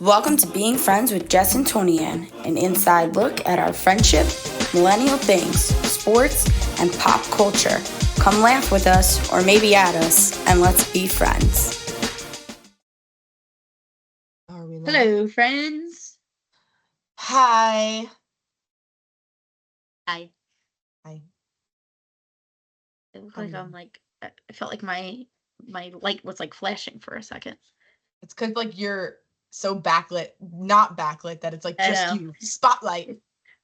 Welcome to Being Friends with Jess and Tony-Ann, an inside look at our friendship, millennial things, sports, and pop culture. Come laugh with us, or maybe at us, and let's be friends. Are we live? Hello, friends. Hi. Hi. Hi. It looked How like are I'm you? like, I felt like my light was like flashing for a second. It's because like you're so backlit, not backlit, that it's like I just know. you. Spotlight.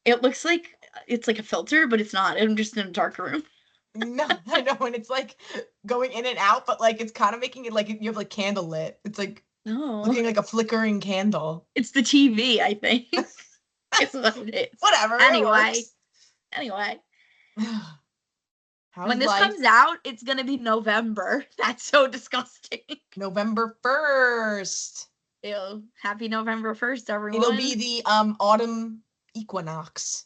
It looks like it's like a filter, but it's not. I'm just in a dark room. No, I know, and it's like going in and out, but like it's kind of making it like you have like candle lit. It's like No, looking like a flickering candle. it's the TV, I think. It's what it is. Whatever. Anyway, It works. How's when this life? comes out, it's gonna be November. That's so disgusting. November 1st. Ew. Happy November 1st, everyone. It'll be the autumn equinox.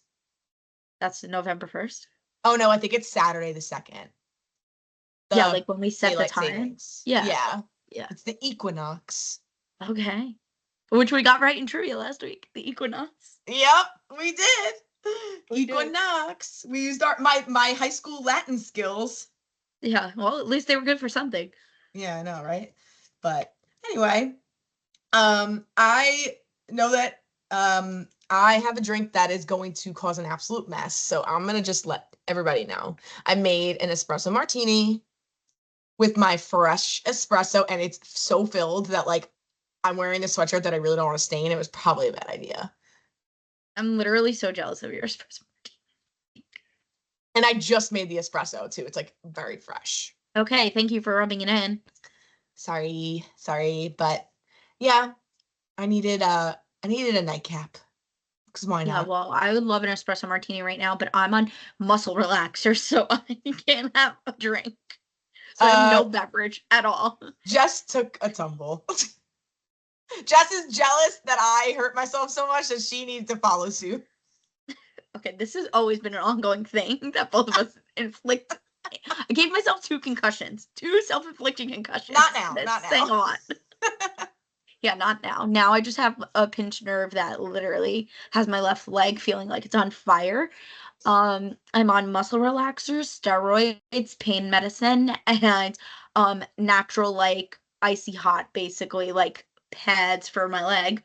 That's November 1st. Oh no, I think it's Saturday the 2nd. Yeah, like when we set the daylight time. savings. Yeah. It's the equinox. Okay. Which we got right in trivia last week. The equinox. Yep, we did. We did. Equinox. We used my high school Latin skills. Yeah, well, at least they were good for something. Yeah, I know, right? But anyway, I know that I have a drink that is going to cause an absolute mess, so I'm gonna just let everybody know. I made an espresso martini with my fresh espresso, and it's so filled that like I'm wearing a sweatshirt that I really don't want to stain. It was probably a bad idea. I'm literally so jealous of your espresso martini. And I just made the espresso too. It's like very fresh. Okay, thank you for rubbing it in. Sorry, but yeah, I needed a nightcap. Because why Yeah, not? well, I would love an espresso martini right now, but I'm on muscle relaxer, so I can't have a drink. So I have no beverage at all. Jess took a tumble. Jess is jealous that I hurt myself so much that she needs to follow suit. Okay, this has always been an ongoing thing that both of us inflict. I gave myself 2 concussions, 2 self-inflicting concussions. Not now, That's not now. saying a lot. Yeah, not now. Now I just have a pinched nerve that literally has my left leg feeling like it's on fire. I'm on muscle relaxers, steroids, pain medicine, and natural like icy hot, basically like pads for my leg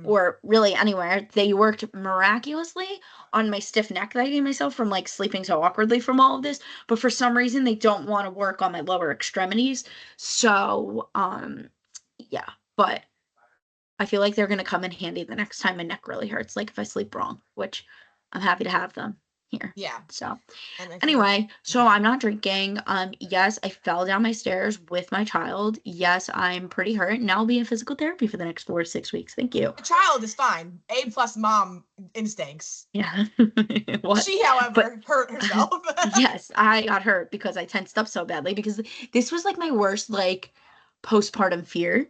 or really anywhere. They worked miraculously on my stiff neck that I gave myself from like sleeping so awkwardly from all of this, but for some reason they don't want to work on my lower extremities. So yeah, but I feel like they're going to come in handy the next time my neck really hurts, like if I sleep wrong, which I'm happy to have them here. Yeah. So And anyway, so I'm not drinking. Yes, I fell down my stairs with my child. Yes, I'm pretty hurt. Now I'll be in physical therapy for the next 4 to 6 weeks. Thank you. the child is fine. A plus mom instincts. Yeah. What? She, however, hurt herself. Yes, I got hurt because I tensed up so badly because this was like my worst like postpartum fear.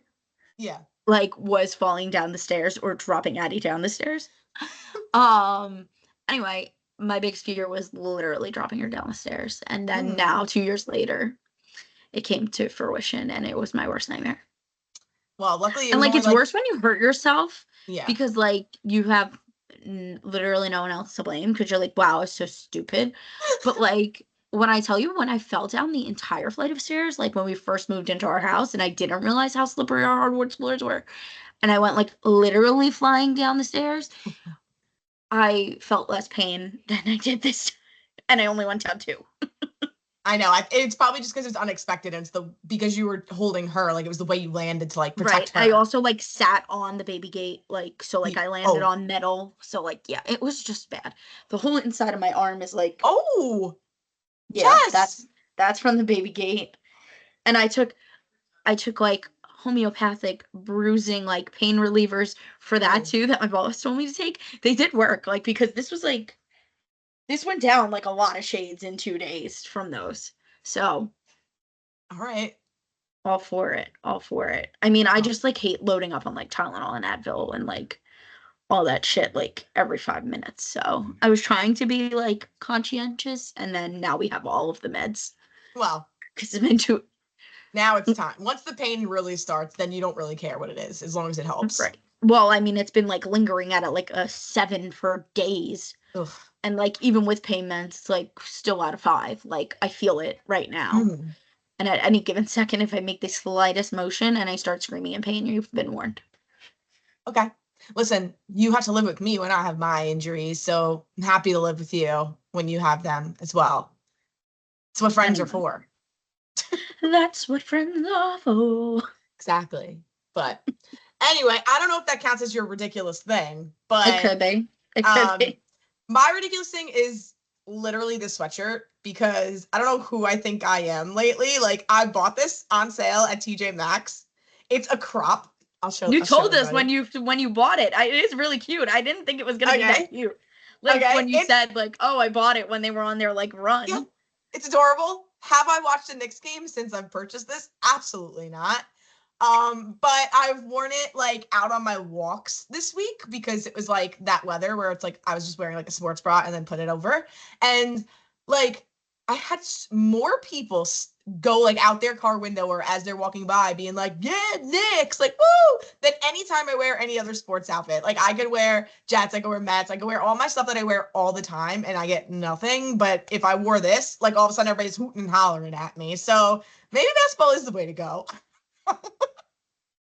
Yeah. Like was falling down the stairs or dropping Addie down the stairs. Anyway, my biggest fear was literally dropping her down the stairs. And then now 2 years later, it came to fruition and it was my worst nightmare. Well, luckily and like it's worse when you hurt yourself. Yeah. Because like you have literally no one else to blame because you're like, wow, it's so stupid. But like when I tell you, when I fell down the entire flight of stairs, like when we first moved into our house and I didn't realize how slippery our hardwood floors were, and I went like literally flying down the stairs, I felt less pain than I did this time. And I only went down 2. I know. It's probably just because it's unexpected and it's because you were holding her, like it was the way you landed to like protect her. I also like sat on the baby gate, like so like I landed on metal. So like yeah, it was just bad. The whole inside of my arm is like yeah, Jess! that's from the baby gate. And I took like homeopathic bruising like pain relievers for that too that my boss told me to take. They did work like because this went down like a lot of shades in 2 days from those. So all right. All for it. I mean, I just like hate loading up on like Tylenol and Advil and like all that shit like every 5 minutes. So I was trying to be like conscientious, and then now we have all of the meds. Well, because I'm into it. Now it's time. Once the pain really starts, then you don't really care what it is, as long as it helps. Right. Well, I mean, it's been like lingering at like a 7 for days. Ugh. And like even with payments, it's like still out of 5. Like I feel it right now. Mm. And at any given second, if I make the slightest motion and I start screaming in pain, you've been warned. Okay. Listen, you have to live with me when I have my injuries, so I'm happy to live with you when you have them as well. It's what friends are Anyway. for. That's what friends are for. Exactly. But anyway, I don't know if that counts as your ridiculous thing, but It could be. It could be. my ridiculous thing is literally this sweatshirt because I don't know who I think I am lately. Like I bought this on sale at TJ Maxx. It's a crop. You I'll show told us everybody. when you bought it. It is really cute. I didn't think it was gonna be that cute. Like when you said like, oh, I bought it when they were on their like run. Yeah, it's adorable. Have I watched a Knicks game since I've purchased this? Absolutely not. But I've worn it like out on my walks this week because it was like that weather where it's like I was just wearing like a sports bra and then put it over. And like I had more people go like out their car window or as they're walking by being like, yeah, Knicks, like, woo, than anytime I wear any other sports outfit. Like I could wear Jets, I could wear Mets, I could wear all my stuff that I wear all the time and I get nothing. But if I wore this, like all of a sudden everybody's hooting and hollering at me. So maybe basketball is the way to go.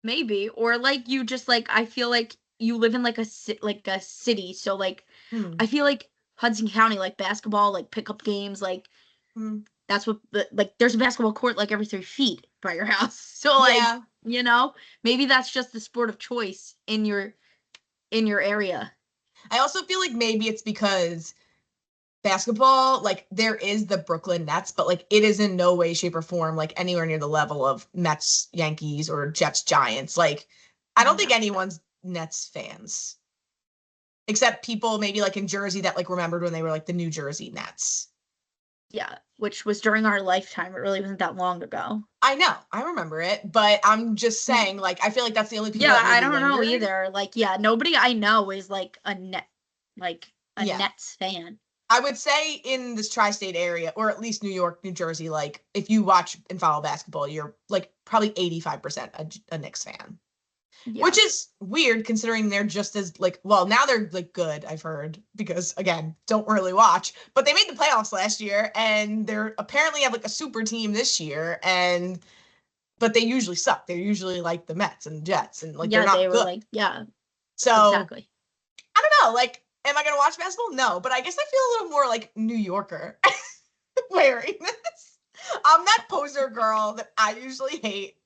Maybe. Or like you just like I feel like you live in like a city, so like I feel like Hudson County, like basketball, like pickup games, like that's what like there's a basketball court like every 3 feet by your house. So like maybe that's just the sport of choice in your area. I also feel like maybe it's because basketball, like there is the Brooklyn Nets, but like it is in no way, shape, or form like anywhere near the level of Mets, Yankees, or Jets, Giants. Like I don't think anyone's Nets fans. Except people maybe like in Jersey that like remembered when they were like the New Jersey Nets. Yeah, which was during our lifetime. It really wasn't that long ago. I know, I remember it, but I'm just saying, like, I feel like that's the only people that I really don't know lingered. either. Like, nobody I know is like a Nets fan. I would say in this tri-state area, or at least New York, New Jersey, like if you watch and follow basketball, you're like probably 85% a Knicks fan. Yeah. Which is weird considering they're just as like, well, now they're like good, I've heard, because again, don't really watch, but they made the playoffs last year and they're apparently have like a super team this year but they usually suck. They're usually like the Mets and Jets and like they're not good. Like, so exactly. I don't know, like, am I going to watch basketball? No, but I guess I feel a little more like New Yorker wearing this. I'm that poser girl that I usually hate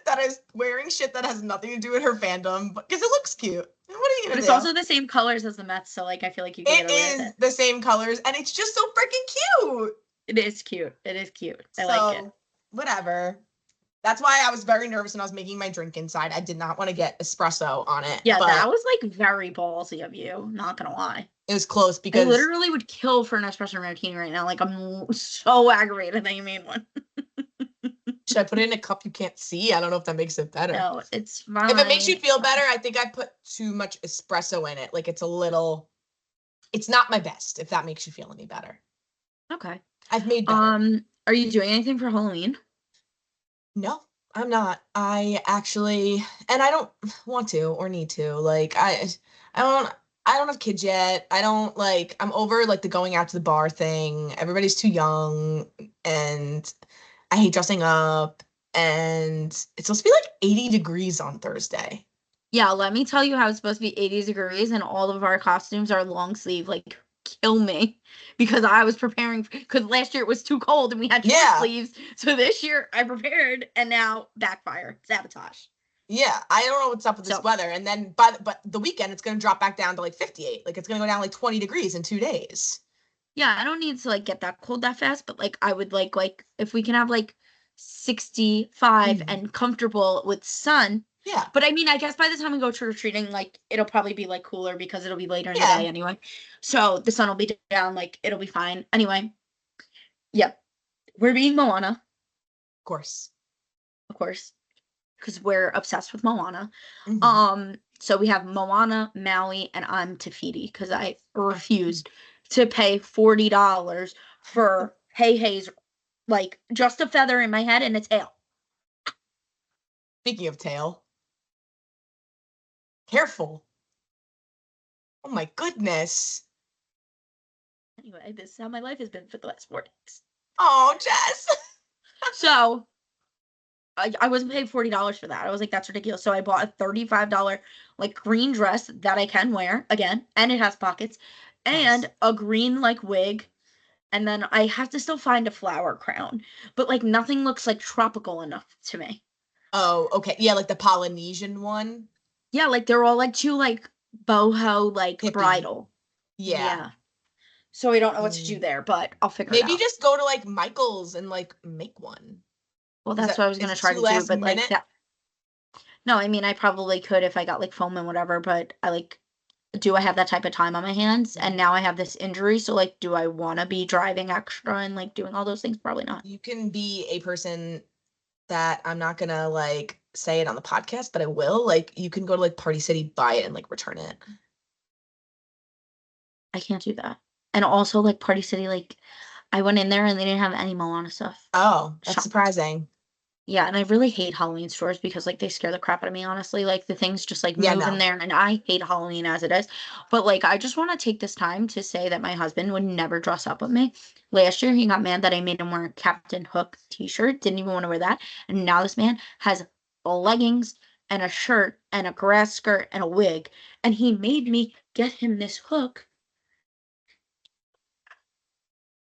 that is wearing shit that has nothing to do with her fandom because it looks cute. What are you gonna do? It's also the same colors as the Mets, so like I feel like you can get away with it. It is the same colors, and it's just so freaking cute. It is cute. It is cute. I like it. Whatever. That's why I was very nervous when I was making my drink inside. I did not want to get espresso on it. Yeah, that was like very ballsy of you. Not gonna lie. It was close because I literally would kill for an espresso martini right now. Like I'm so aggravated that you made one. Should I put it in a cup you can't see? I don't know if that makes it better. No, it's fine. If it makes you feel better, I think I put too much espresso in it. Like it's not my best, if that makes you feel any better. Okay. I've made better. Are you doing anything for Halloween? No, I'm not. I actually, and I don't want to or need to. Like I don't have kids yet. I'm over like the going out to the bar thing. Everybody's too young and I hate dressing up, and it's supposed to be like 80 degrees on Thursday. Yeah, let me tell you how it's supposed to be 80 degrees and all of our costumes are long sleeve. Like, kill me. Because I was preparing, because last year it was too cold and we had short sleeves. So this year I prepared and now backfire. Sabotage. Yeah, I don't know what's up with this weather. And then but the weekend it's going to drop back down to like 58. Like it's going to go down like 20 degrees in 2 days. Yeah, I don't need to like get that cold that fast, but like I would like if we can have like 65 and comfortable with sun. Yeah. But I mean, I guess by the time we go trick-or-treating, like it'll probably be like cooler because it'll be later in the day anyway. So the sun will be down, like it'll be fine. Anyway. Yep. We're being Moana. Of course. Because we're obsessed with Moana. So we have Moana, Maui, and I'm Tafiti because I refused to pay $40 for Hey, like just a feather in my head and a tail. Speaking of tail, Careful. Oh my goodness. Anyway, this is how my life has been for the last 4 days. Oh, Jess. So I wasn't paying $40 for that. I was like, that's ridiculous. So I bought a $35 like green dress that I can wear again, and it has pockets, and Nice. a green like wig. And then I have to still find a flower crown, but like nothing looks like tropical enough to me. Oh, okay. Yeah, like the Polynesian one. Yeah, like they're all like too like boho like Hippie. bridal. Yeah. Yeah. So I don't know what to do Mm. there, but I'll figure it Maybe out. just go to like Michael's and like make one. Well, that's what I was Is gonna it try too to do, last but like minute? that. No, I mean I probably could if I got like foam and whatever, but I like do I have that type of time on my hands? And now I have this injury, so like do I want to be driving extra and like doing all those things? Probably not. You can be a person that I'm not gonna like say it on the podcast, but I will. Like you can go to like Party City, buy it, and like return it. I can't do that. And also like Party City, like I went in there and they didn't have any Moana stuff. Oh, that's Shocked. surprising. Yeah, and I really hate Halloween stores because like they scare the crap out of me, honestly. Like the things just like Yeah, move in no. there and I hate Halloween as it is. But like I just want to take this time to say that my husband would never dress up with me. Last year he got mad that I made him wear a Captain Hook t-shirt, didn't even want to wear that. And now this man has leggings and a shirt and a grass skirt and a wig. And he made me get him this hook.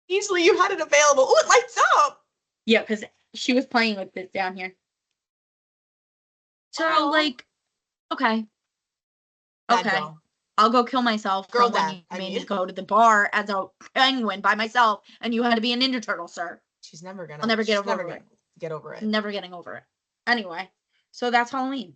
Easily you had it available. Oh, it lights up. Yeah, because she was playing with this down here. So Aw. like, okay. Bad Okay. girl. I'll go kill myself Girl from when dad, you I made mean. me go to the bar as a penguin by myself and you had to be a Ninja Turtle, sir. She's never gonna I'll never get she's over never it. gonna get over it. Never getting over it. Anyway, so that's Halloween.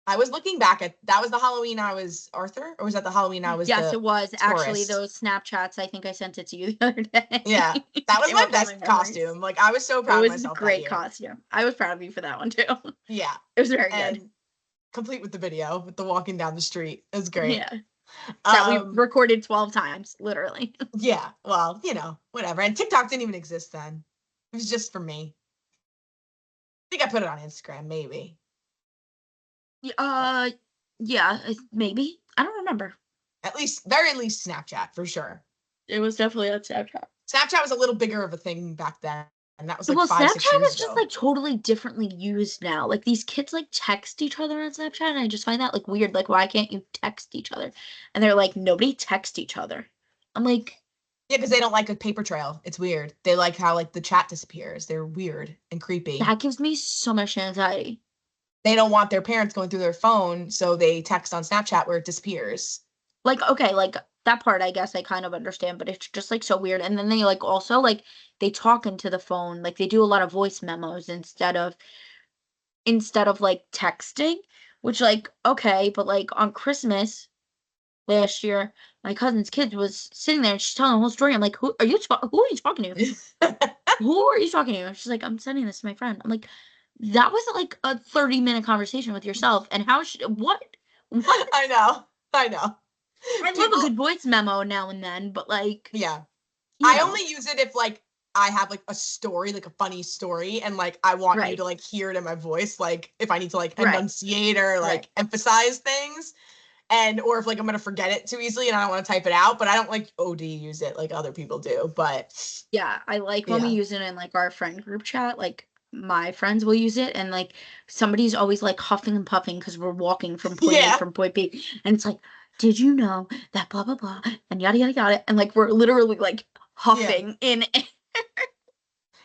I was looking back at that was the Halloween I was Arthur, or was that the Halloween I was Yes, the it was. Actually, tourist? those Snapchats, I think I sent it to you the other day. Yeah, that was Came my up in best memories. costume. Like I was so It proud of was a myself that great year. costume. I was proud of you for that one too. Yeah, It was very and good. complete with the video with the walking down the street. It was great. Yeah. That we Um, recorded 12 times, literally. yeah. Well, whatever. And TikTok didn't even exist then. It was just for me. I think I put it on Instagram, maybe. Uh, yeah, maybe. I don't remember. Very least Snapchat for sure. It was definitely on Snapchat. Snapchat was a little bigger of a thing back then. And that was like Well, 5-6 Snapchat years is just ago. like totally differently used now. Like these kids like text each other on Snapchat, and I just find that like weird. Like, why can't you text each other? And they're like, nobody text each other. I'm like, Yeah, because they don't like a paper trail. It's weird. They like how like the chat disappears. They're weird and creepy. that gives me so much anxiety. They don't want their parents going through their phone, so they text on Snapchat where it disappears. Like, okay, like that part I guess I kind of understand, but it's just like so weird. And then they like also like they talk into the phone, like they do a lot of voice memos instead of like texting, which like okay, but like on Christmas last year, my cousin's kid was sitting there and she's telling the whole story. I'm like, who are you talking to? Who are you talking to? She's like, I'm sending this to my friend. I'm like, that was like a 30-minute conversation with yourself. And how should what? I know. I love a good voice memo now and then, but like Yeah. you I know. only use it if like I have like a story, like a funny story, and like I want you to like hear it in my voice, like if I need to like enunciate or like emphasize things, and or if like I'm gonna forget it too easily and I don't want to type it out, but I don't like OD use it like other people do. But Yeah, I like when we use it in like our friend group chat, like my friends will use it and like somebody's always like huffing and puffing because we're walking from point A from point B. And it's like, did you know that blah blah blah and yada yada yada and like we're literally like huffing in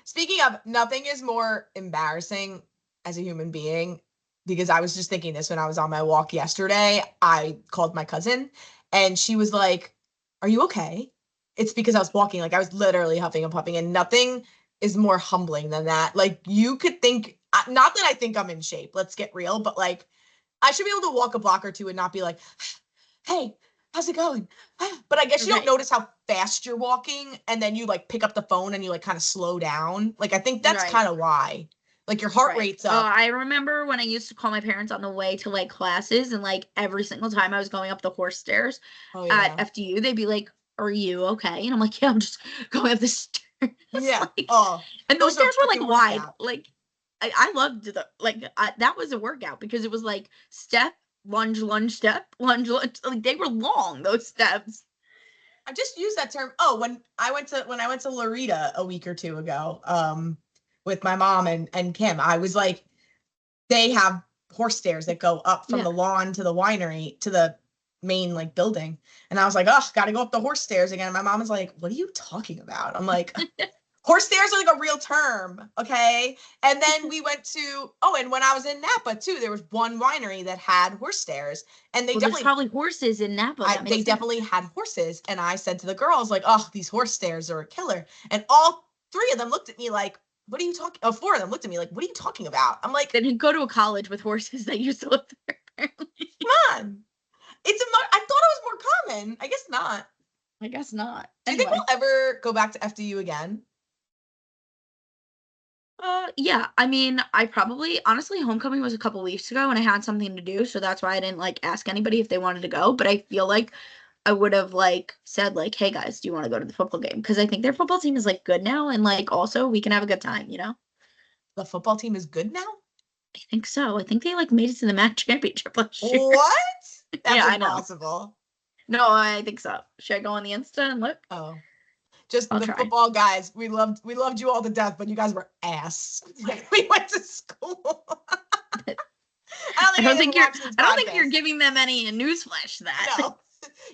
Speaking of, nothing is more embarrassing as a human being, because I was just thinking this when I was on my walk yesterday. I called my cousin and she was like, "Are you okay?" It's because I was walking, like I was literally huffing and puffing, and nothing is more humbling than that. Like you could think, not that I think I'm in shape, let's get real, but like I should be able to walk a block or two and not be like, "Hey, how's it going?" But I guess you don't notice how fast you're walking, and then you like pick up the phone and you like kind of slow down. Like I think that's kind of why. Like your heart rate's up. I remember when I used to call my parents on the way to like classes, and like every single time I was going up the horse stairs at FDU, they'd be like, "Are you okay?" And I'm like, "Yeah, I'm just going up the stairs." Yeah. Like, and those stairs were like wide. Like I loved that was a workout because it was like step, lunge, step, lunge. Like they were long, those steps. I just used that term. Oh, when I went to Loretta a week or two ago, with my mom and Kim, I was like, they have horse stairs that go up from the lawn to the winery to the main like building. And I was like, oh, gotta go up the horse stairs again. And my mom was like, what are you talking about? I'm like, horse stairs are like a real term, okay? And then we went to, and when I was in Napa too, there was one winery that had horse stairs, and there's probably horses in Napa. They definitely had horses, and I said to the girls, like, oh, these horse stairs are a killer. And all three of them looked at me like, what are you talking? Oh, four of them looked at me like, what are you talking about? I'm like, they didn't go to a college with horses that used to live there. Apparently. Come on, I thought it was more common. I guess not. I guess not. Do you think we'll ever go back to FDU again? Yeah. I mean, I probably, honestly, homecoming was a couple weeks ago and I had something to do, so that's why I didn't like ask anybody if they wanted to go. But I feel like I would have like said like, hey guys, do you want to go to the football game? Because I think their football team is like good now, and like also we can have a good time, you know? The football team is good now? I think so. I think they like made it to the MAC championship last year. What? That's impossible. No, I think so. Should I go on the Insta and look? Oh. Just I'll the try. Football guys, we loved you all to death, but you guys were ass. We went to school. I don't think you're giving them any newsflash that. No.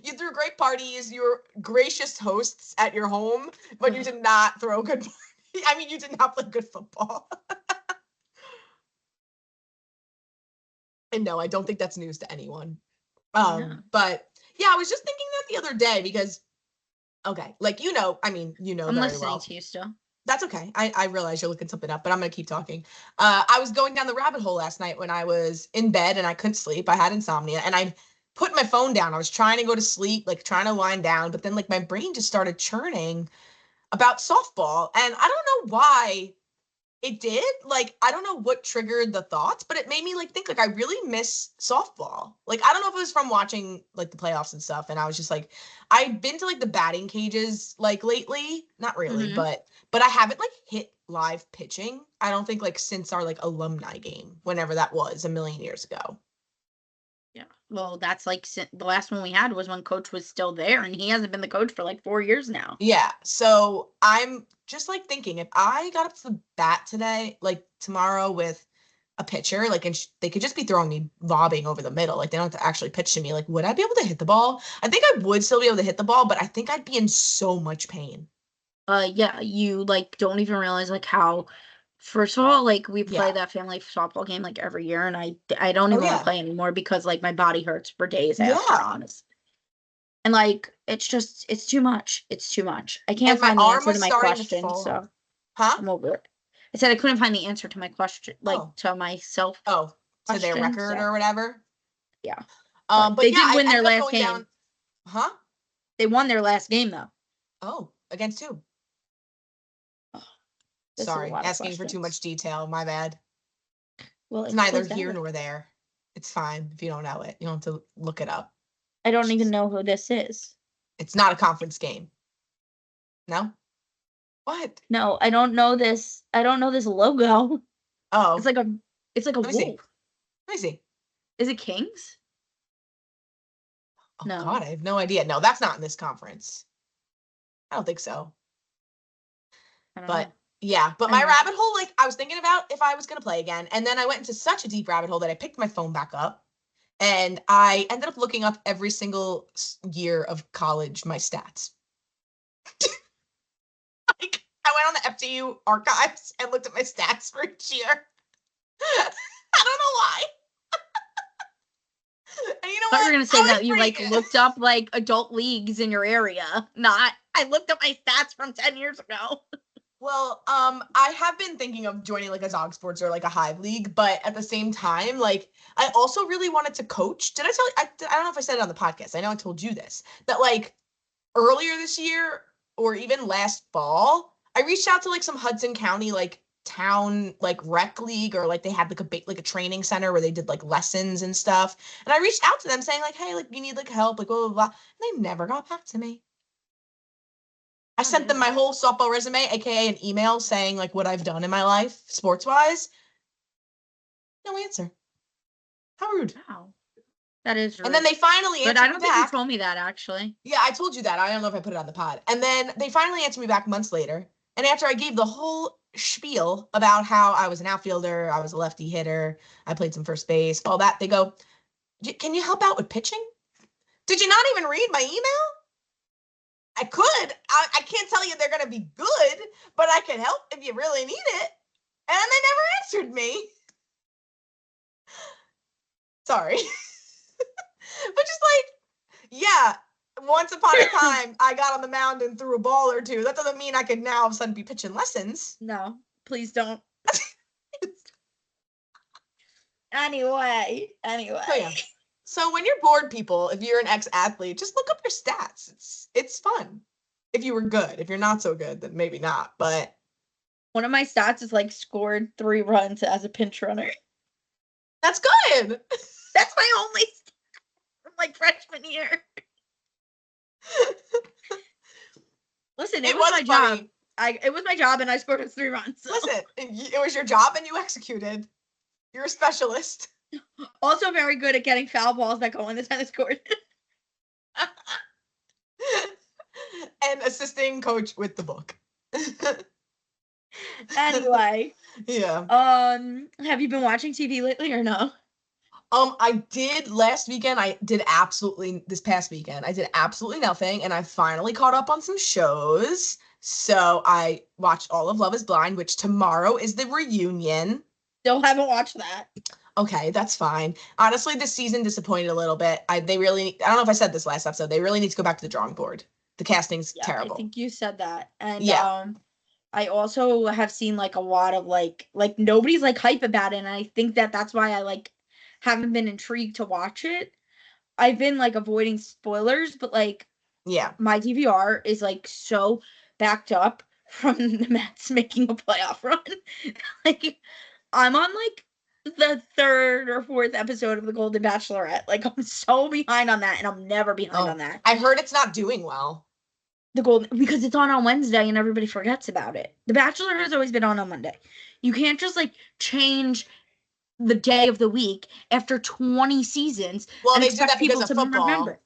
You threw great parties. You were gracious hosts at your home, but you did not throw a good party. I mean, you did not play good football. And no, I don't think that's news to anyone. But yeah, I was just thinking that the other day because okay, like I'm listening to you still. That's okay. I realize you're looking something up, but I'm gonna keep talking. I was going down the rabbit hole last night when I was in bed and I couldn't sleep. I had insomnia and I put my phone down. I was trying to go to sleep, like trying to wind down, but then like my brain just started churning about softball, and I don't know why it did. Like, I don't know what triggered the thoughts, but it made me like think like I really miss softball. Like, I don't know if it was from watching like the playoffs and stuff. And I was just like, I've been to like the batting cages like lately, not really, but I haven't like hit live pitching. I don't think like since our like alumni game, whenever that was a million years ago. Yeah. Well, that's like the last one we had was when coach was still there, and he hasn't been the coach for like 4 years now. Yeah. So I'm just like thinking if I got up to the bat today, like tomorrow with a pitcher, like, and they could just be throwing me lobbing over the middle. Like they don't have to actually pitch to me. Like, would I be able to hit the ball? I think I would still be able to hit the ball, but I think I'd be in so much pain. Yeah. You like don't even realize like how. First of all, like we play that family softball game like every year, and I don't even want to play anymore because like my body hurts for days after, honest. And like it's too much. It's too much. I can't find the answer to my question, so I'm over it. I said I couldn't find the answer to my question, like to myself. Oh, to their record or whatever. Yeah. But they did win their last game. They won their last game though. Oh, against who? Sorry, asking for too much detail. My bad. Well, it's neither here nor there. It's fine if you don't know it. You don't have to look it up. I don't even know who this is. It's not a conference game. No? What? No, I don't know this. I don't know this logo. Oh. It's like a wolf. Let me see. Is it Kings? Oh, no. God, I have no idea. No, that's not in this conference. I don't think so. But yeah, but my rabbit hole, like I was thinking about if I was going to play again. And then I went into such a deep rabbit hole that I picked my phone back up and I ended up looking up every single year of college, my stats. Like I went on the FDU archives and looked at my stats for each year. I don't know why. And you know what? I thought you were going to say that you like looked up like adult leagues in your area. Not, I looked up my stats from 10 years ago. Well, I have been thinking of joining like a Zog Sports or like a Hive League, but at the same time, like I also really wanted to coach. Did I tell you? I don't know if I said it on the podcast. I know I told you this, that like earlier this year or even last fall, I reached out to like some Hudson County like town like rec league, or like they had like a training center where they did like lessons and stuff. And I reached out to them saying like, hey, like you need like help, like blah blah blah. And they never got back to me. I sent them my whole softball resume, aka an email saying like what I've done in my life, sports wise. No answer. How rude. Wow. That is rude. And then they finally answered me back. But I don't think you told me that, actually. Yeah, I told you that. I don't know if I put it on the pod. And then they finally answered me back months later. And after I gave the whole spiel about how I was an outfielder, I was a lefty hitter, I played some first base, all that, they go, can you help out with pitching? Did you not even read my email? I could. I can't tell you they're going to be good, but I can help if you really need it. And they never answered me. Sorry. But just like, yeah, once upon a time, I got on the mound and threw a ball or two. That doesn't mean I could now all of a sudden be pitching lessons. No, please don't. Anyway. So, yeah. So when you're bored, people, if you're an ex-athlete, just look up your stats. It's fun. If you were good. If you're not so good, then maybe not. But one of my stats is like scored 3 runs as a pinch runner. That's good. That's my only stat from like freshman year. Listen, it was my funny. job. It was my job, and I scored 3 runs. So. Listen, it was your job, and you executed. You're a specialist. Also very good at getting foul balls that go in the tennis court. And assisting coach with the book. Anyway. Yeah. Have you been watching TV lately or no? I did last weekend. This past weekend, I did absolutely nothing, and I finally caught up on some shows. So I watched all of Love is Blind, which tomorrow is the reunion. Still haven't watched that. Okay, that's fine. Honestly, this season disappointed a little bit. I don't know if I said this last episode. They really need to go back to the drawing board. The casting's terrible. I think you said that. And yeah. I also have seen like a lot of like nobody's like hype about it, and I think that's why I like haven't been intrigued to watch it. I've been like avoiding spoilers, but like my DVR is like so backed up from the Mets making a playoff run. Like I'm on like the 3rd or 4th episode of The Golden Bachelorette. Like I'm so behind on that, and I'm never behind on that. I heard it's not doing well. Because it's on Wednesday and everybody forgets about it. The Bachelor has always been on Monday. You can't just like change the day of the week after 20 seasons. Well, and they do that because of football. Remember.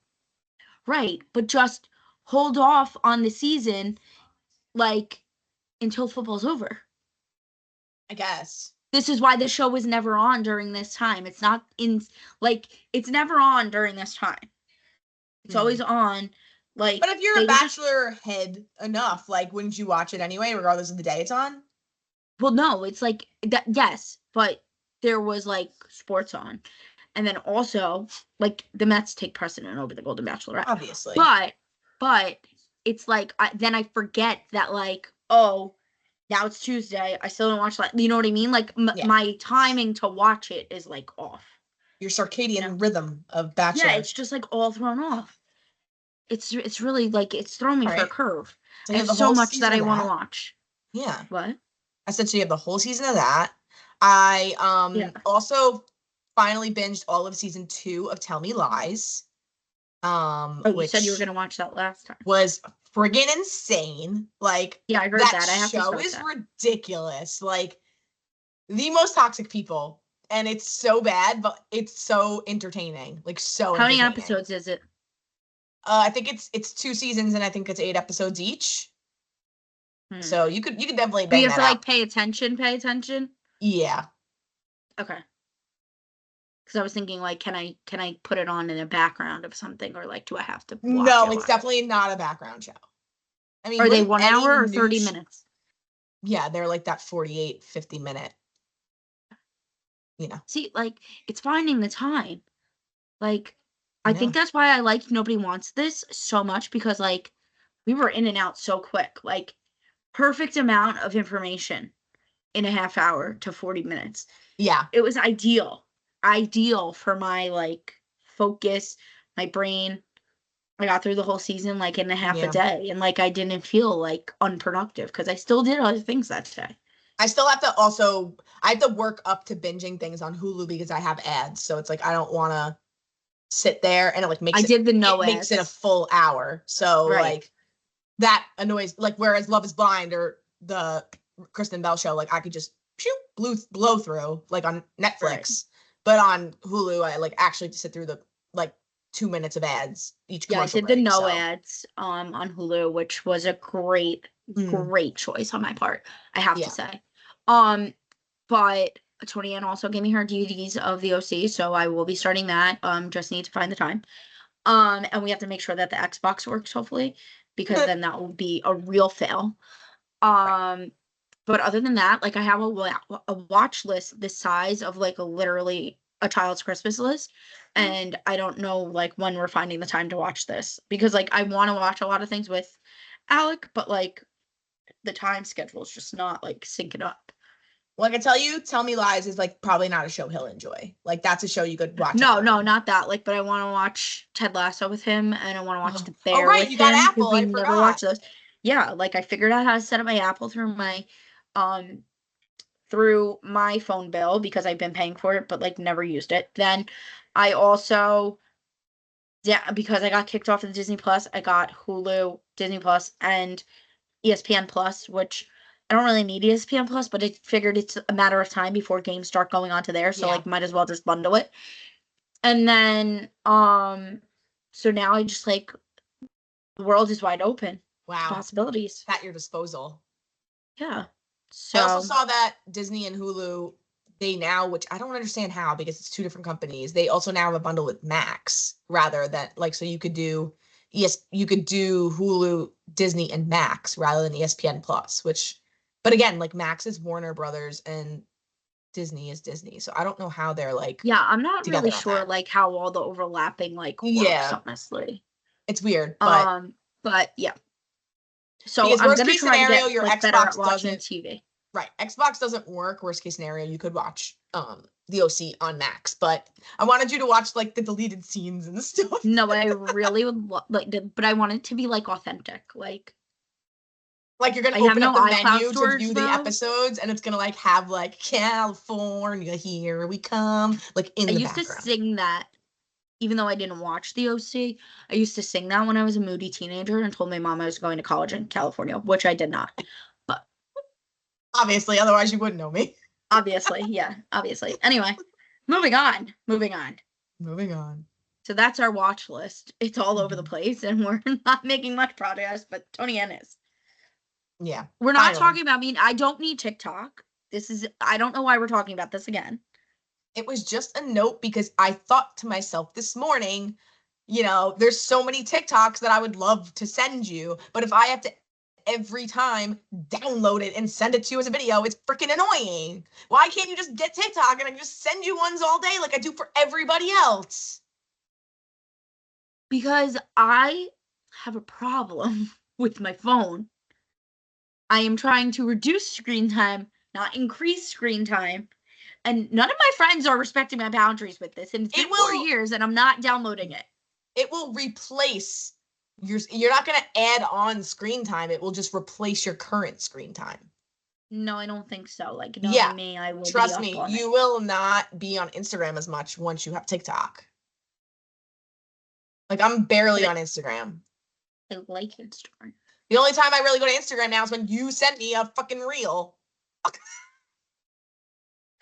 Right, but just hold off on the season like until football's over. I guess. This is why the show was never on during this time. It's not it's never on during this time. It's always on. Like, but if you're a Bachelor head enough, like, wouldn't you watch it anyway, regardless of the day it's on? Well, no, it's like that. Yes, but there was like sports on, and then also like the Mets take precedent over the Golden Bachelorette, obviously. But it's like then I forget that like now it's Tuesday. I still don't watch that. You know what I mean? Like my timing to watch it is like off. Your circadian rhythm of Bachelor. Yeah, it's just like all thrown off. It's really like it's thrown me for a curve. So there's so much that I want to watch. Yeah. What? I said so you have the whole season of that. I also finally binged all of season 2 of Tell Me Lies. You said you were gonna watch that last time. Was friggin' insane. Like I heard that. I have to show is ridiculous. Like the most toxic people. And it's so bad, but it's so entertaining. Like so How many episodes is it? I think it's 2 seasons, and I think it's 8 episodes each. So you could definitely bang that out. Do you have to like pay attention? Yeah. Okay. Because I was thinking like, can I put it on in a background of something, or like, do I have to watch No, it's definitely not a background show. I mean, are they 1 hour or 30 minutes? Yeah, they're like that 48, 50 minute. You know. See, like, it's finding the time. Like, I think that's why I liked Nobody Wants This so much, because like we were in and out so quick. Like perfect amount of information in a half hour to 40 minutes. Yeah. It was ideal for my like focus, my brain. I got through the whole season like in a half a day, and like I didn't feel like unproductive because I still did other things that day. I have to work up to binging things on Hulu because I have ads. So it's like I don't want to sit there and it like makes makes it a full hour. So like that annoys, like, whereas Love is Blind or the Kristen Bell show, like I could just blow through like on Netflix, but on Hulu I like actually have to sit through the like 2 minutes of ads each Yeah, I commercial did the break. no So ads on Hulu, which was a great choice on my part, I have to say. But Tony Ann also gave me her DVDs of the OC, so I will be starting that. Just need to find the time. And we have to make sure that the Xbox works, hopefully, because then that will be a real fail. But other than that, like I have a watch list the size of like literally a child's Christmas list, and I don't know like when we're finding the time to watch this because like I want to watch a lot of things with Alec, but like the time schedule is just not like syncing up. Well, I can tell you, Tell Me Lies is like probably not a show he'll enjoy. Like that's a show you could watch. No, not that. Like, but I want to watch Ted Lasso with him, and I want to watch The Bear. Oh, right, with you got him, Apple. we I never forgot. watched those. Yeah, like I figured out how to set up my Apple through my phone bill because I've been paying for it, but like never used it. Then I also, yeah, because I got kicked off of Disney Plus, I got Hulu, Disney Plus, and ESPN Plus, which I don't really need ESPN Plus, but I figured it's a matter of time before games start going onto there, so like might as well just bundle it. And then so now I just like the world is wide open. Wow. Possibilities at your disposal. Yeah. So I also saw that Disney and Hulu, they now, which I don't understand how because it's two different companies, they also now have a bundle with Max rather than like so you could do Hulu, Disney, and Max rather than ESPN Plus, but again, like Max is Warner Brothers and Disney is Disney. So I don't know how they're like I'm not really sure like how all the overlapping like works, honestly. It's weird, but yeah. So because I'm worst gonna case try scenario, to get your like, better Xbox at watching doesn't TV. Right. Xbox doesn't work. Worst case scenario, you could watch the OC on Max, but I wanted you to watch like the deleted scenes and stuff. No, I really would but I want it to be like authentic, like you're gonna open up the menu to view the episodes, and it's gonna like have like California, here we come, like in the background. I used to sing that, even though I didn't watch the OC. I used to sing that when I was a moody teenager and told my mom I was going to college in California, which I did not. But obviously, otherwise you wouldn't know me. Obviously. Anyway, moving on. So that's our watch list. It's all over the place, and we're not making much progress, but Tony Ann is. Yeah. We're not talking about me. I don't need TikTok. I don't know why we're talking about this again. It was just a note because I thought to myself this morning, there's so many TikToks that I would love to send you, but if I have to every time download it and send it to you as a video, it's freaking annoying. Why can't you just get TikTok and I can just send you ones all day like I do for everybody else? Because I have a problem with my phone. I am trying to reduce screen time, not increase screen time. And none of my friends are respecting my boundaries with this. And it's been 4 years and I'm not downloading it. It will replace you're not going to add on screen time. It will just replace your current screen time. No, I don't think so. Like, knowing me, I will trust me, you will not be on Instagram as much once you have TikTok. Like, I'm barely on Instagram. I like Instagram. The only time I really go to Instagram now is when you sent me a fucking reel.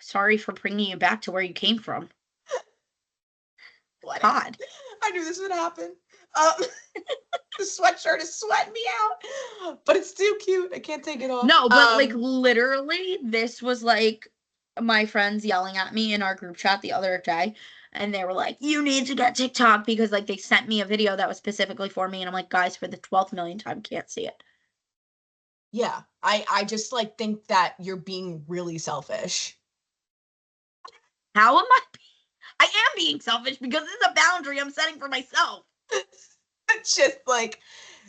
Sorry for bringing you back to where you came from. What? God. I knew this would happen. The sweatshirt is sweating me out, but it's too cute. I can't take it off. No, but like literally, this was like my friends yelling at me in our group chat the other day, and they were like, "You need to get TikTok," because like they sent me a video that was specifically for me, and I'm like, guys, for the 12th millionth time, can't see it. Yeah, I just like think that you're being really selfish. How am I? I am being selfish because this is a boundary I'm setting for myself. It's just like,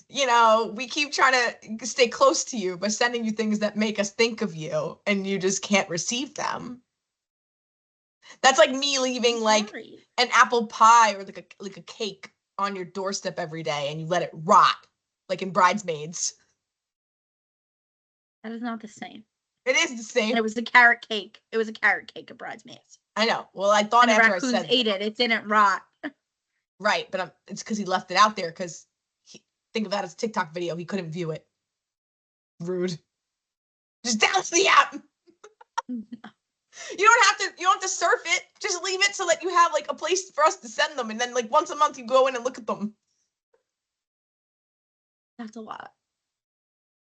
we keep trying to stay close to you by sending you things that make us think of you, and you just can't receive them. That's like me leaving like an apple pie or like a cake on your doorstep every day, and you let it rot, like in Bridesmaids. That is not the same. It is the same. And it was the carrot cake. It was a carrot cake at Bridesmaids. I know. Well, I thought after I said raccoons ate it. It didn't rot. Right, but it's because he left it out there because think of that as a TikTok video. He couldn't view it. Rude. Just download the app. You don't have to surf it. Just leave it so that you have like a place for us to send them, and then like once a month you go in and look at them. That's a lot.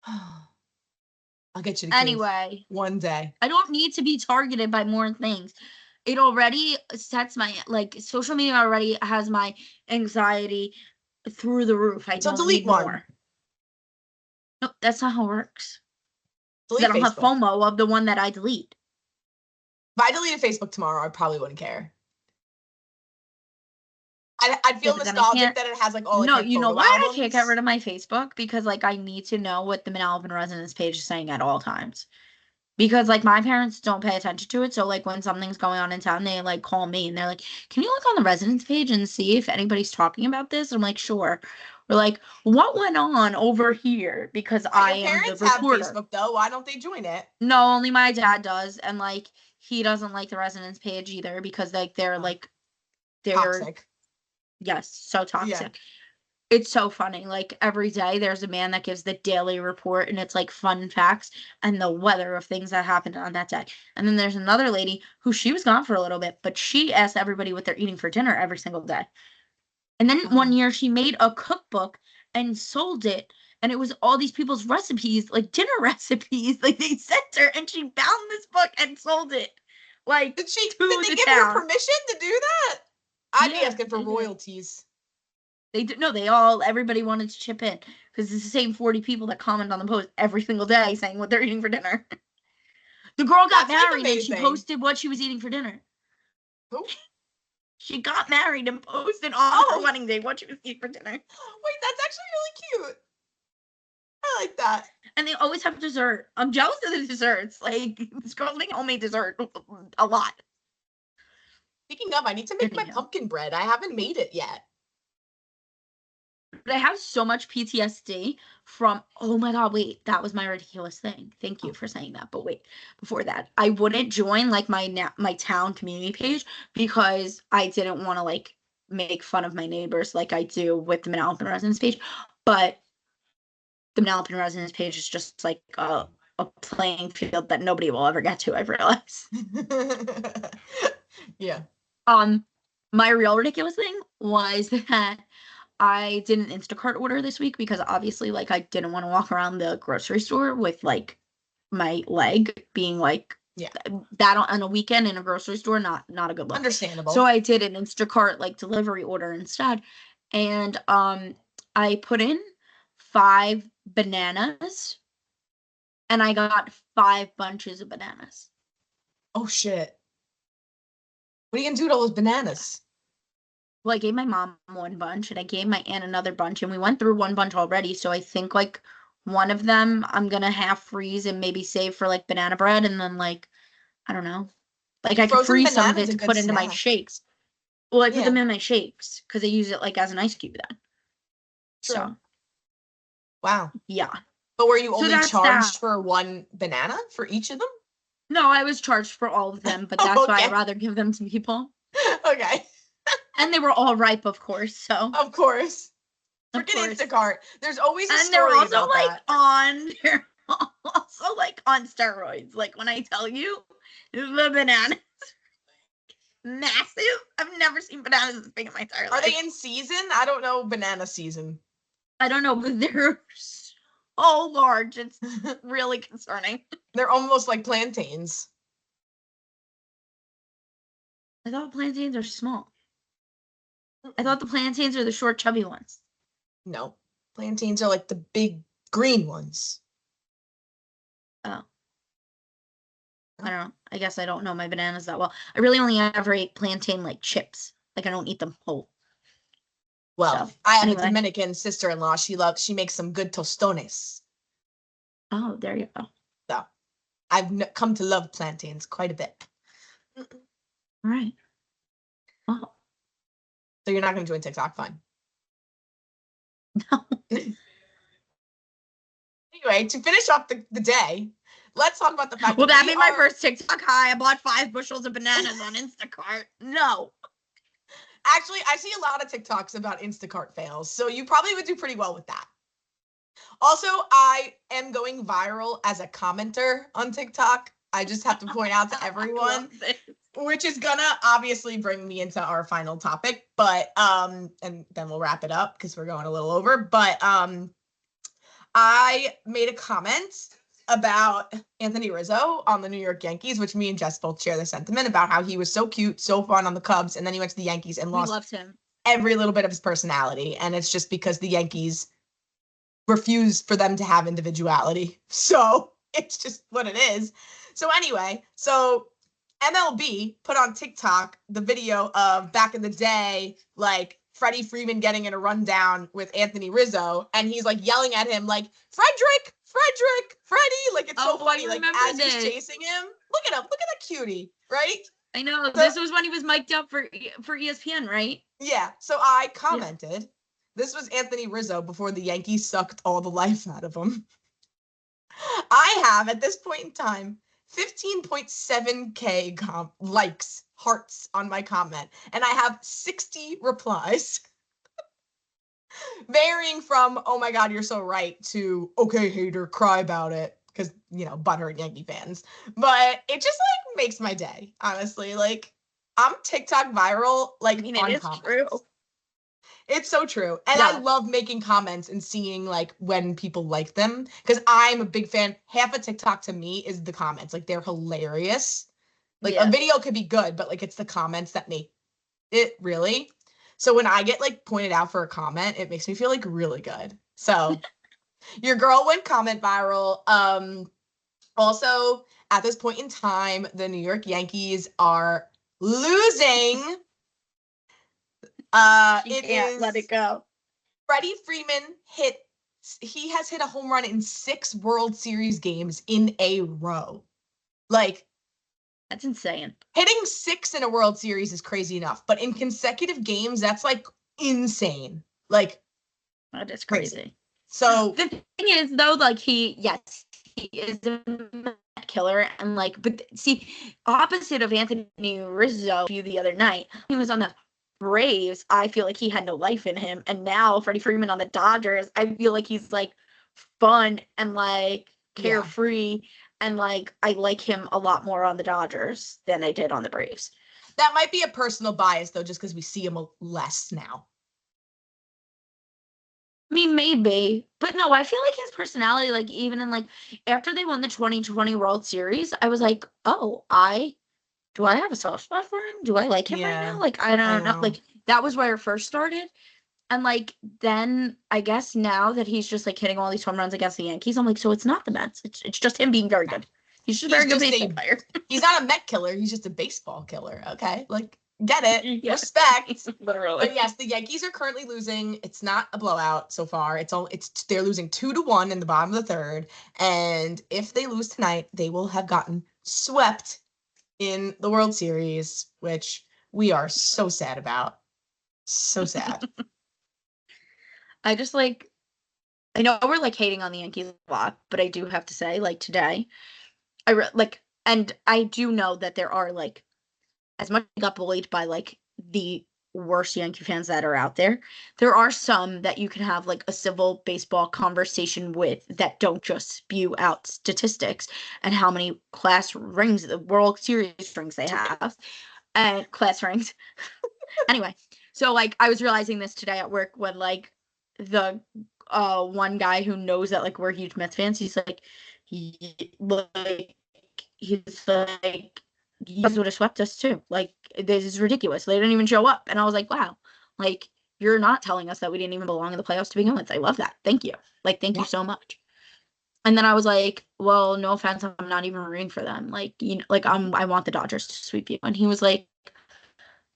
I'll get you to Anyway, one day. I don't need to be targeted by more things. It already sets my, like, social media already has my anxiety through the roof. I don't delete need one. more. No, that's not how it works. Delete I don't have Facebook. FOMO of the one that I delete. If I deleted Facebook tomorrow, I probably wouldn't care. I'd feel nostalgic that it has like all like my you know photo why albums. I can't get rid of my Facebook? Because like I need to know what the Manalapan Residence page is saying at all times. Because like my parents don't pay attention to it, so like when something's going on in town, they like call me and they're like, "Can you look on the residence page and see if anybody's talking about this?" I'm like, "Sure." We're like, "What went on over here?" Because I am the parents have reporter. Facebook though. Why don't they join it? No, only my dad does, and like he doesn't like the residence page either because like they're toxic. Yes, so toxic. Yeah. It's so funny. Like every day there's a man that gives the daily report and it's like fun facts and the weather of things that happened on that day. And then there's another lady who she was gone for a little bit, but she asked everybody what they're eating for dinner every single day. And then one year she made a cookbook and sold it. And it was all these people's recipes, like dinner recipes. Like they sent her and she found this book and sold it. Like, did they give her permission to do that? I'd be asking for royalties. They did no. Everybody wanted to chip in because it's the same 40 people that comment on the post every single day saying what they're eating for dinner. The girl got married and she posted what she was eating for dinner. Who? She got married and posted on her wedding day what she was eating for dinner. Wait, that's actually really cute. I like that. And they always have dessert. I'm jealous of the desserts. Like this girl's making homemade dessert a lot. Speaking of, I need to make my pumpkin bread. I haven't made it yet. But I have so much PTSD from, oh my God, wait, that was my ridiculous thing. Thank you for saying that. But wait, before that, I wouldn't join like my town community page because I didn't want to like make fun of my neighbors like I do with the Manalapan Residence page. But the Manalapan Residence page is just like a playing field that nobody will ever get to, I've realized. Yeah. My real ridiculous thing was that I did an Instacart order this week because obviously, like, I didn't want to walk around the grocery store with, like, my leg being, like, that on a weekend in a grocery store, not a good look. Understandable. So I did an Instacart, like, delivery order instead. And I put in 5 bananas, and I got 5 bunches of bananas. Oh, shit. What are you going to do with all those bananas? Well, I gave my mom 1 bunch, and I gave my aunt another bunch, and we went through 1 bunch already, so I think, like, one of them I'm gonna half freeze and maybe save for, like, banana bread, and then, like, I don't know. Like, I could freeze some of it to put into my shakes. Well, I put them in my shakes, because I use it, like, as an ice cube then. True. So. Wow. Yeah. But were you only charged for 1 banana for each of them? No, I was charged for all of them, but that's why I'd rather give them to people. Okay. And they were all ripe, of course, so. Of course. Forget Instacart. There's always a story they're also, about like, that. they're also, like, on steroids. Like, when I tell you, the bananas, massive. I've never seen bananas this big in my entire life. Are they in season? I don't know banana season. I don't know, but they're so large. It's really concerning. They're almost like plantains. I thought plantains are small. I thought the plantains are the short, chubby ones. No. Plantains are like the big green ones. Oh. I don't know. I guess I don't know my bananas that well. I really only ever ate plantain like chips. Like I don't eat them whole. Well, so, I have a Dominican sister-in-law. She makes some good tostones. Oh, there you go. So I've come to love plantains quite a bit. All right. Well. So you're not going to join TikTok? Fine. No. Anyway, to finish off the day, let's talk about the fact that that made my first TikTok high. I bought 5 bushels of bananas on Instacart. No. Actually, I see a lot of TikToks about Instacart fails, so you probably would do pretty well with that. Also, I am going viral as a commenter on TikTok. I just have to point out to everyone, which is gonna obviously bring me into our final topic, but and then we'll wrap it up because we're going a little over. But I made a comment about Anthony Rizzo on the New York Yankees, which me and Jess both share the sentiment about how he was so cute, so fun on the Cubs, and then he went to the Yankees and lost loved him. Every little bit of his personality, and it's just because the Yankees refuse for them to have individuality. So it's just what it is. So anyway, so MLB put on TikTok the video of back in the day, like Freddie Freeman getting in a rundown with Anthony Rizzo, and he's like yelling at him like, Frederick, Freddie. Like, it's so funny. Like, as he's chasing him, look at him, look at that cutie, right? I know. This was when he was mic'd up for ESPN, right? Yeah. So I commented, this was Anthony Rizzo before the Yankees sucked all the life out of him. I have, at this point in time, 15.7K likes, hearts on my comment, and I have 60 replies. Varying from, oh my God, you're so right, to, okay, hater, cry about it, because, you know, butthurt Yankee fans. But it just, like, makes my day, honestly. Like, I'm TikTok viral, like, I mean, on it is comments. true. It's so true. And I love making comments and seeing, like, when people like them, because I'm a big fan. Half of TikTok to me is the comments. Like, they're hilarious. Like, a video could be good, but, like, it's the comments that make it really. So when I get, like, pointed out for a comment, it makes me feel, like, really good. So your girl went comment viral. Also, at this point in time, the New York Yankees are losing. She can't let it go. Freddie Freeman has hit a home run in 6 World Series games in a row. Like, that's insane. Hitting 6 in a World Series is crazy enough, but in consecutive games, that's like insane. Like, that is crazy. So the thing is, though, like, he is a killer, and like, but see, opposite of Anthony Rizzo the other night, he was on the Braves. I feel like he had no life in him, and now Freddie Freeman on the Dodgers, I feel like he's like fun and like carefree, and like I like him a lot more on the Dodgers than I did on the Braves. That might be a personal bias, though, just because we see him less now. I mean, maybe, but no, I feel like his personality, like, even in, like, after they won the 2020 World Series, I was like, oh, do I have a soft spot for him? Do I like him right now? Like, I don't know. Like, that was where it first started. And, like, then I guess now that he's just, like, hitting all these home runs against the Yankees, I'm like, so it's not the Mets. It's just him being very good. He's just a very good baseball player. He's not a Met killer. He's just a baseball killer, okay? Like, get it. Yeah. Respect. Literally. But yes, the Yankees are currently losing. It's not a blowout so far. They're losing 2-1 in the bottom of the third. And if they lose tonight, they will have gotten swept in the World Series, which we are so sad about. So sad. I just, like, I know we're, like, hating on the Yankees a lot, but I do have to say, like, today, and I do know that there are, like, as much as I got bullied by, like, the worst Yankee fans that are out there, there are some that you can have, like, a civil baseball conversation with that don't just spew out statistics and how many class rings, the World Series rings they have, and class rings. Anyway, so, like, I was realizing this today at work when, like, the one guy who knows that, like, we're huge Mets fans, he's like, you guys would have swept us too. Like, this is ridiculous. They didn't even show up. And I was like, wow, like, you're not telling us that we didn't even belong in the playoffs to begin with. I love that. Thank you. Like, thank you so much. And then I was like, well, no offense, I'm not even rooting for them. Like, you know, like, I want the Dodgers to sweep you. And he was like,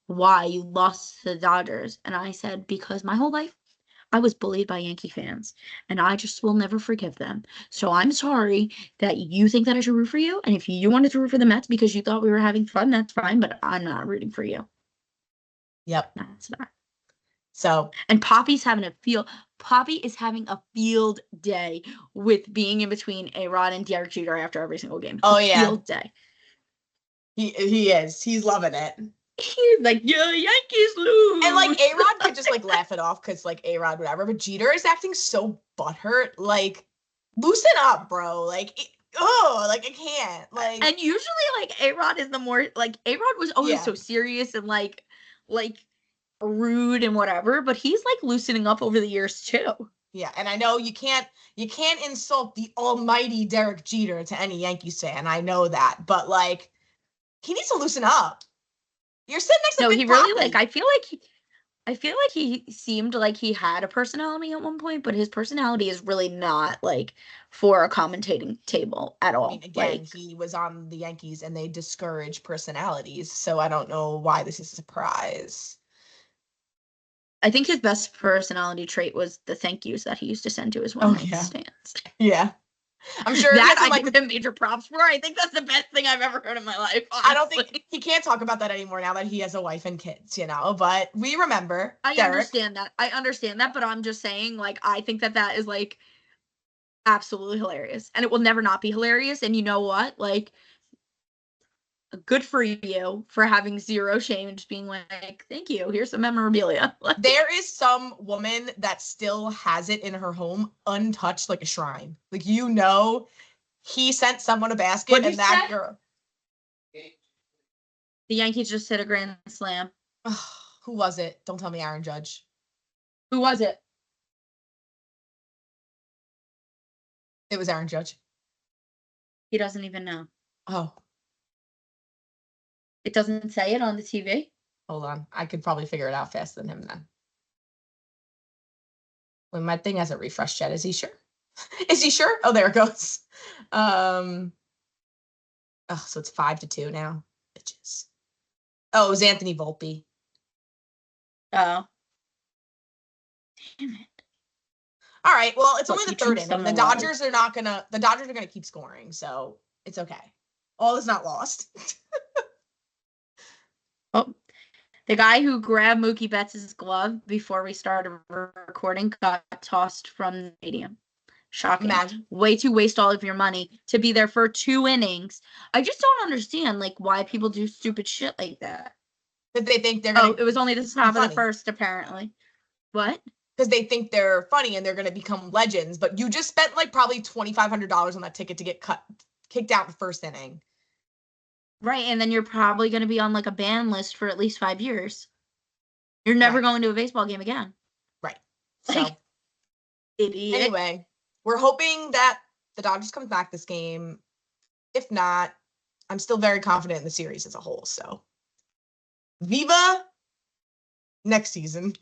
why? You lost to the Dodgers. And I said, because my whole life I was bullied by Yankee fans, and I just will never forgive them. So I'm sorry that you think that I should root for you, and if you wanted to root for the Mets because you thought we were having fun, that's fine, but I'm not rooting for you. Yep. That's not. So, and Poppy is having a field day with being in between A-Rod and Derek Jeter after every single game. Oh, yeah. Field day. He is. He's loving it. He's like, yeah, Yankees lose. And, like, A-Rod could just, like, laugh it off because, like, A-Rod, whatever. But Jeter is acting so butthurt. Like, loosen up, bro. Like, oh, like I can't. Like, and usually like A-Rod is the more like A-Rod was always so serious and like rude and whatever, but he's like loosening up over the years too. Yeah, and I know you can't insult the almighty Derek Jeter to any Yankees fan. I know that, but like he needs to loosen up. You're sitting next to Big he really like I feel like he seemed like he had a personality at one point, but his personality is really not like for a commentating table at all. I mean, again, he was on the Yankees and they discourage personalities, so I don't know why this is a surprise. I think his best personality trait was the thank yous that he used to send to his one-night stands. Yeah. I'm sure that I give him major props for. I think that's the best thing I've ever heard in my life. Honestly. I don't think he can't talk about that anymore now that he has a wife and kids, but we remember. I understand that, but I'm just saying, like, I think that is like absolutely hilarious, and it will never not be hilarious. And you know what? Like, good for you for having zero shame and just being like, thank you, here's some memorabilia. There is some woman that still has it in her home untouched like a shrine. Like, he sent someone a basket and that girl. The Yankees just hit a grand slam. Who was it? Don't tell me Aaron Judge. Who was it? It was Aaron Judge. He doesn't even know. Oh. It doesn't say it on the TV? Hold on. I could probably figure it out faster than him then. When my thing hasn't refreshed yet. Is he sure? Is he sure? Oh, there it goes. So it's 5-2 now. Bitches. Oh, it was Anthony Volpe. Oh. Damn it. All right. Well, it's only the third inning. The Dodgers are gonna keep scoring, so it's okay. All is not lost. Oh, the guy who grabbed Mookie Betts' glove before we started recording got tossed from the stadium. Shocking. Imagine. Way to waste all of your money to be there for 2 innings. I just don't understand, like, why people do stupid shit like that. Because they think they're gonna. Oh, it was only the top of the first, apparently. What? Because they think they're funny and they're gonna become legends, but you just spent like probably $2,500 on that ticket to get kicked out in the first inning. Right, and then you're probably going to be on like a ban list for at least 5 years. You're never going to a baseball game again. Right. So, idiot. Anyway, we're hoping that the Dodgers come back this game. If not, I'm still very confident in the series as a whole. So, Viva next season.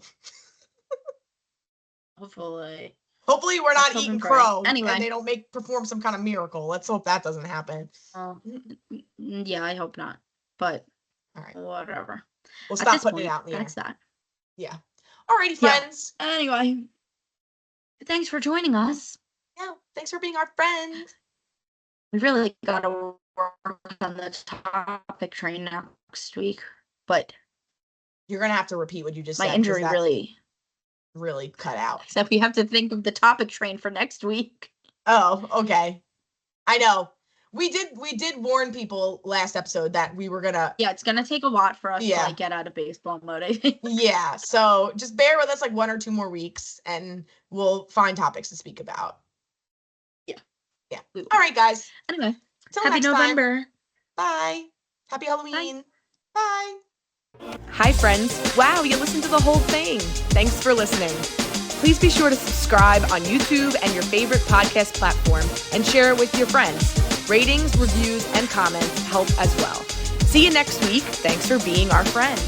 Hopefully we're not eating crow and they don't perform some kind of miracle. Let's hope that doesn't happen. Yeah, I hope not. But all right, whatever. We'll stop putting it out in the air. That's that. Yeah. Alrighty, friends. Yeah. Anyway, thanks for joining us. Yeah, thanks for being our friend. We really got to work on the topic train next week, but you're gonna have to repeat what you just said. My injury really cut out. So we have to think of the topic train for next week. Oh, okay. I know. We did warn people last episode that we were gonna. Yeah, it's gonna take a lot for us to like get out of baseball mode, I think. Yeah, so just bear with us like 1 or 2 more weeks, and we'll find topics to speak about. Yeah. All right, guys. Anyway, till happy next November. Time. Bye. Happy Halloween. Bye. Hi, friends. Wow, you listened to the whole thing. Thanks for listening. Please be sure to subscribe on YouTube and your favorite podcast platform and share it with your friends. Ratings, reviews, and comments help as well. See you next week. Thanks for being our friend.